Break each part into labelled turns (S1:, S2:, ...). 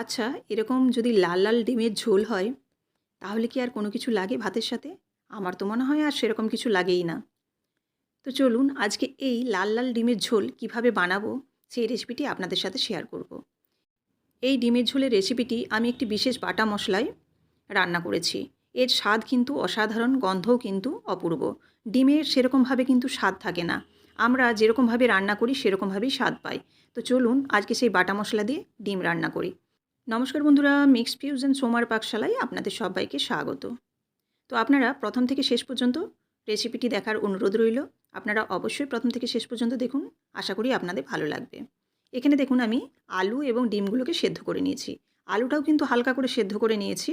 S1: আচ্ছা, এরকম যদি লাল লাল ডিমের ঝোল হয় তাহলে কি আর কোনো কিছু লাগে ভাতের সাথে? আমার তো মনে হয় আর সেরকম কিছু লাগেই না। তো চলুন আজকে এই লাল লাল ডিমের ঝোল কিভাবে বানাবো সেই রেসিপিটি আপনাদের সাথে শেয়ার করব। এই ডিমের ঝোলের রেসিপিটি আমি একটি বিশেষ বাটা মশলায় রান্না করেছি। এর স্বাদ কিন্তু অসাধারণ, গন্ধও কিন্তু অপূর্ব। ডিমের সেরকমভাবে কিন্তু স্বাদ থাকে না। আমরা যেরকমভাবে রান্না করি সেরকমভাবেই স্বাদ পাই। তো চলুন আজকে সেই বাটা মশলা দিয়ে ডিম রান্না করি। নমস্কার বন্ধুরা, মিক্সড ফিউশন সোমার পাকশালায় আপনাদের সবাইকে স্বাগত। তো আপনারা প্রথম থেকে শেষ পর্যন্ত রেসিপিটি দেখার অনুরোধ রইল। আপনারা অবশ্যই প্রথম থেকে শেষ পর্যন্ত দেখুন, আশা করি আপনাদের ভালো লাগবে। এখানে দেখুন আমি আলু এবং ডিমগুলোকে সেদ্ধ করে নিয়েছি। আলুটাও কিন্তু হালকা করে সেদ্ধ করে নিয়েছি,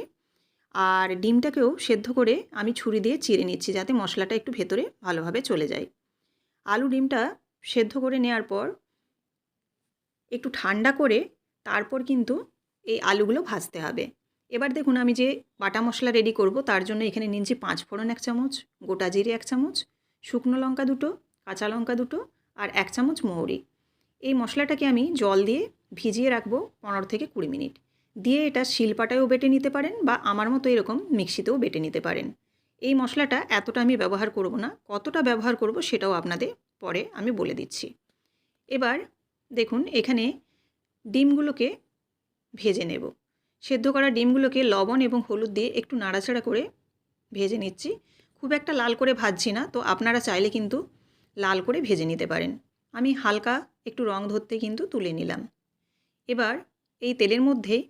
S1: আর ডিমটাকেও সেদ্ধ করে আমি ছুরি দিয়ে চিড়ে নিচ্ছি যাতে মশলাটা একটু ভেতরে ভালোভাবে চলে যায়। আলু ডিমটা সেদ্ধ করে নেওয়ার পর একটু ঠান্ডা করে তারপর কিন্তু এই আলুগুলো ভাজতে হবে। এবার দেখুন আমি যে বাটা মশলা রেডি করব তার জন্য এখানে নিয়েছি 5 ফোড়ন 1 চামচ, গোটা জিরে 1 চামচ, শুকনো লঙ্কা 2টো, কাঁচা লঙ্কা 2টো আর 1 চামচ মৌরি। এই মশলাটাকে আমি জল দিয়ে ভিজিয়ে রাখবো 15 থেকে 20 মিনিট। দিয়ে এটা শিলপাটায়ও বেটে নিতে পারেন বা আমার মতো এরকম মিক্সিতেও বেটে নিতে পারেন। এই মশলাটা এতটা আমি ব্যবহার করব না, কতটা ব্যবহার করব সেটাও আপনাদের পরে আমি বলে দিচ্ছি। এবার দেখুন এখানে ডিমগুলোকে ভেজে নেব। সেদ্ধ করা ডিমগুলোকে লবণ এবং হলুদ দিয়ে একটু নাড়াচাড়া করে ভেজে নিচ্ছি। খুব একটা লাল করে ভাজছি না, তো আপনারা চাইলে কিন্তু লাল করে ভেজে নিতে পারেন। আমি হালকা একটু রং ধরতে কিন্তু তুলে নিলাম। এবার এই তেলের মধ্যেই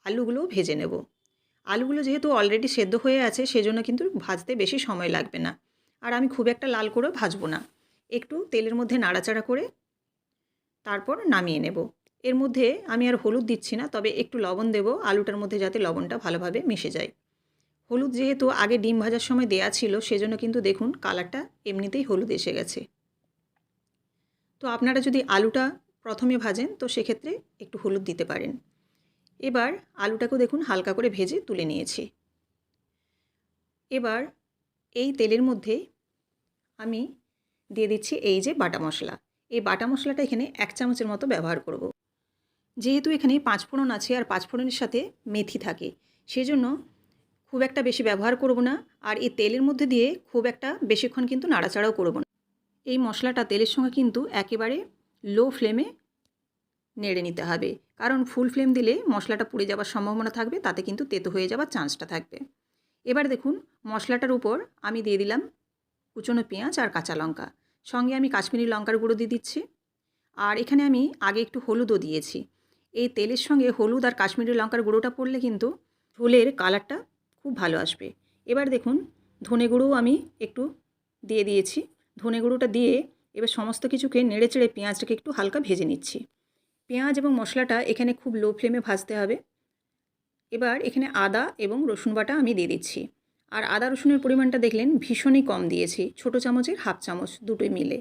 S1: আলুগুলোও ভেজে নেব। আলুগুলো যেহেতু অলরেডি সেদ্ধ হয়ে আছে সেজন্য কিন্তু ভাজতে বেশি সময় লাগবে না। আর আমি খুব একটা লাল করেও ভাজবো না। একটু তেলের মধ্যে নাড়াচাড়া করে তারপর নামিয়ে নেব। এর মধ্যে আমি আর হলুদ দিচ্ছি না, তবে একটু লবণ দেব আলুটার মধ্যে যাতে লবণটা ভালোভাবে মিশে যায়। হলুদ যেহেতু আগে ডিম ভাজার সময় দেয়া ছিল সেজন্য কিন্তু দেখুন কালারটা এমনিতেই হলুদ এসে গেছে। তো আপনারা যদি আলুটা প্রথমে ভাজেন তো সেক্ষেত্রে একটু হলুদ দিতে পারেন। এবার আলুটাকেও দেখুন হালকা করে ভেজে তুলে নিয়েছি। এবার এই তেলের মধ্যে আমি দিয়ে দিচ্ছি এই যে বাটা মশলা। এই বাটা মশলাটা এখানে 1 চামচের মতো ব্যবহার করব। যেহেতু এখানে 5 ফোড়ন আছে আর 5 ফোড়নের সাথে মেথি থাকে, সেজন্য খুব একটা বেশি ব্যবহার করব না। আর এই তেলের মধ্যে দিয়ে খুব একটা বেশিক্ষণ কিন্তু নাড়াচাড়াও করব না। এই মশলাটা তেলের সঙ্গে কিন্তু একেবারে লো ফ্লেমে নেড়ে নিতে হবে, কারণ ফুল ফ্লেম দিলে মশলাটা পুড়ে যাওয়ার সম্ভাবনা থাকবে, তাতে কিন্তু তেতো হয়ে যাওয়ার চান্সটা থাকবে। এবার দেখুন মশলাটার উপর আমি দিয়ে দিলাম কুচনো পেঁয়াজ আর কাঁচা লঙ্কা, সঙ্গে আমি কাশ্মীরি লঙ্কার গুঁড়ো দিয়ে দিচ্ছি। আর এখানে আমি আগে একটু হলুদও দিয়েছি। এই তেলের সঙ্গে হলুদ আর কাশ্মীরি লঙ্কার গুঁড়োটা পড়লে কিন্তু ঝোলের কালারটা খুব ভালো আসবে। এবার দেখুন ধনে গুঁড়োও আমি একটু দিয়ে দিয়েছি। ধনে গুঁড়োটা দিয়ে এবার সমস্ত কিছুকে নেড়েচেড়ে পেঁয়াজটাকে একটু হালকা ভেজে নিচ্ছি। পেঁয়াজ এবং মশলাটা এখানে খুব লো ফ্লেমে ভাজতে হবে। এবার এখানে আদা এবং রসুন বাটা আমি দিয়ে দিচ্ছি। আর আদা রসুনের পরিমাণটা দেখলেন ভীষণই কম দিয়েছি, ছোটো চামচের হাফ চামচ দুটোই মিলে।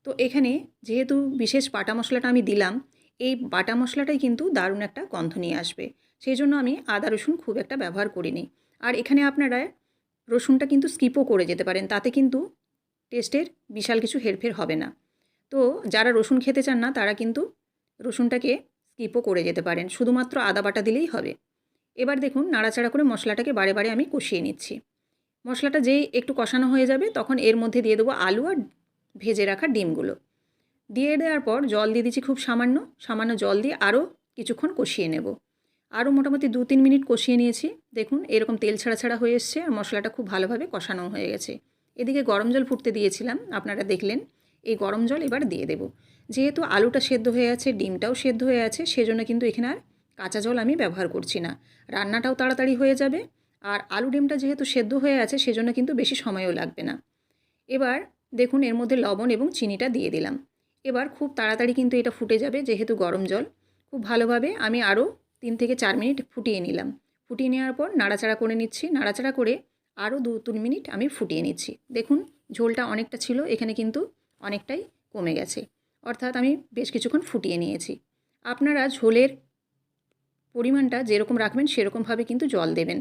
S1: তো এখানে যেহেতু বিশেষ বাটা মশলাটা আমি দিলাম, এই বাটা মশলাটাই কিন্তু দারুণ একটা গন্ধ নিয়ে আসবে। সেই জন্য আমি আদা রসুন খুব একটা ব্যবহার করিনি। আর এখানে আপনারা রসুনটা কিন্তু স্কিপও করে যেতে পারেন, তাতে কিন্তু টেস্টের বিশাল কিছু হেরফের হবে না। তো যারা রসুন খেতে চান না তারা কিন্তু রসুনটাকে স্কিপও করে যেতে পারেন, শুধুমাত্র আদা বাটা দিলেই হবে। এবার দেখুন নাড়াচাড়া করে মশলাটাকে বারে বারে আমি কষিয়ে নিচ্ছি। মশলাটা যেই একটু কষানো হয়ে যাবে তখন এর মধ্যে দিয়ে দেবো আলু আর ভেজে রাখা ডিমগুলো। দিয়ে দেওয়ার পর জল দিয়ে দিচ্ছি খুব সামান্য, সামান্য জল দিয়ে আরও কিছুক্ষণ কষিয়ে নেব। আরও মোটামুটি 2-3 মিনিট কষিয়ে নিয়েছি। দেখুন এরকম তেল ছাড়া ছাড়া হয়ে এসছে আর মশলাটা খুব ভালোভাবে কষানো হয়ে গেছে। এদিকে গরম জল ফুটতে দিয়েছিলাম, আপনারা দেখলেন। এই গরম জল এবার দিয়ে দেব। যেহেতু আলুটা সেদ্ধ হয়ে আছে, ডিমটাও সেদ্ধ হয়ে আছে, সেজন্য কিন্তু এখানে আর কাঁচা জল আমি ব্যবহার করছি না। রান্নাটাও তাড়াতাড়ি হয়ে যাবে। আর আলু ডিমটা যেহেতু সেদ্ধ হয়ে আছে সেজন্য কিন্তু বেশি সময়ও লাগবে না। এবার দেখুন এর মধ্যে লবণ এবং চিনিটা দিয়ে দিলাম। এবার খুব তাড়াতাড়ি কিন্তু এটা ফুটে যাবে, যেহেতু গরম জল। খুব ভালোভাবে আমি আরও 3 থেকে 4 মিনিট ফুটিয়ে নিলাম। ফুটিয়ে নেওয়ার পর নাড়াচাড়া করে নিচ্ছি। নাড়াচাড়া করে আরও 2-3 মিনিট আমি ফুটিয়ে নিচ্ছি। দেখুন ঝোলটা অনেকটা ছিল, এখানে কিন্তু অনেকটাই কমে গেছে। অর্থাৎ আমি বেশ কিছুক্ষণ ফুটিয়ে নিয়েছি। আপনারা ঝোলের পরিমাণটা যেরকম রাখবেন সেরকমভাবে কিন্তু জল দেবেন।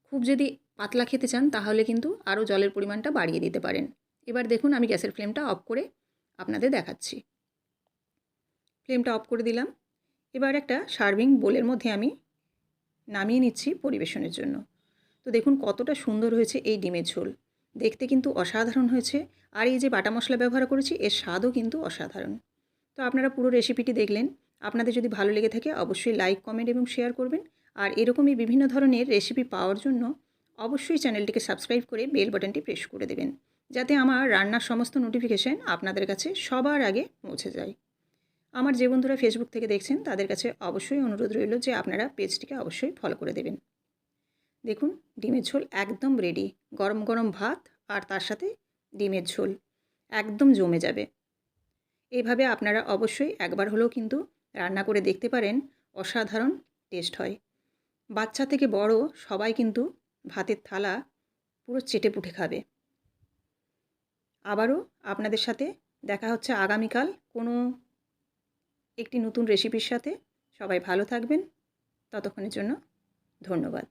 S1: খুব যদি পাতলা খেতে চান তাহলে কিন্তু আরও জলের পরিমাণটা বাড়িয়ে দিতে পারেন। এবার দেখুন আমি গ্যাসের ফ্লেমটা অফ করে আপনাদের দেখাচ্ছি। ফ্লেমটা অফ করে দিলাম। এবার একটা সার্ভিং বোলের মধ্যে আমি নামিয়ে নিচ্ছি পরিবেশনের জন্য। তো দেখুন কতটা সুন্দর হয়েছে এই ডিমের ঝোল। দেখতে কিন্তু অসাধারণ হয়েছে, আর এই যে বাটা মশলা ব্যবহার করেছি এর স্বাদও কিন্তু অসাধারণ। তো আপনারা পুরো রেসিপিটি দেখলেন। আপনাদের যদি ভালো লেগে থাকে অবশ্যই লাইক, কমেন্ট এবং শেয়ার করবেন। আর এরকমই বিভিন্ন ধরনের রেসিপি পাওয়ার জন্য অবশ্যই চ্যানেলটিকে সাবস্ক্রাইব করে বেল বাটনটি প্রেস করে দেবেন, যাতে আমার রান্নার সমস্ত নোটিফিকেশান আপনাদের কাছে সবার আগে পৌঁছে যায়। আমার যে বন্ধুরা ফেসবুক থেকে দেখছেন তাদের কাছে অবশ্যই অনুরোধ রইল যে আপনারা পেজটিকে অবশ্যই ফলো করে দেবেন। দেখুন ডিমের ঝোল একদম রেডি। গরম গরম ভাত আর তার সাথে ডিমের ঝোল একদম জমে যাবে। এইভাবে আপনারা অবশ্যই একবার হলেও কিন্তু রান্না করে দেখতে পারেন, অসাধারণ টেস্ট হয়। বাচ্চা থেকে বড় সবাই কিন্তু ভাতের থালা পুরো চেটেপুটে খাবে। আবারও আপনাদের সাথে দেখা হচ্ছে আগামীকাল কোনো একটি নতুন রেসিপির সাথে। সবাই ভালো থাকবেন। ততক্ষণের জন্য ধন্যবাদ।